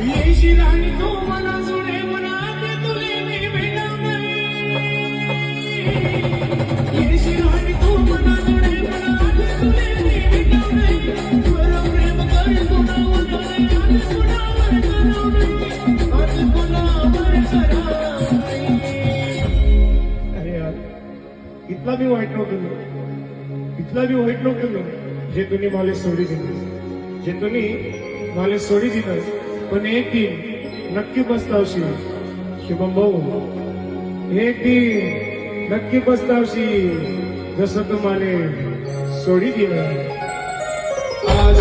येशील आणि तू मला जुळे मनात तुले मी भेटावे. येशील आणि तू मला जुळे मनात तुले मी भेटावे. खरं प्रेम कर कुणावर नाही आणि कुणावर करावे. आज कुणावर करावे. अरे यार, इथला मी वाईट नव्हतो, इथला मी वाईट नव्हतो जे तुम्ही मला सोडी दिली, जे तुम्ही मला सोडी दिलं. पण एक दिन नक्की पस्तावशील शुभम भाऊ, एक दिन नक्की पस्तावशील जसं तुम्हाला सोडी दिलं. आज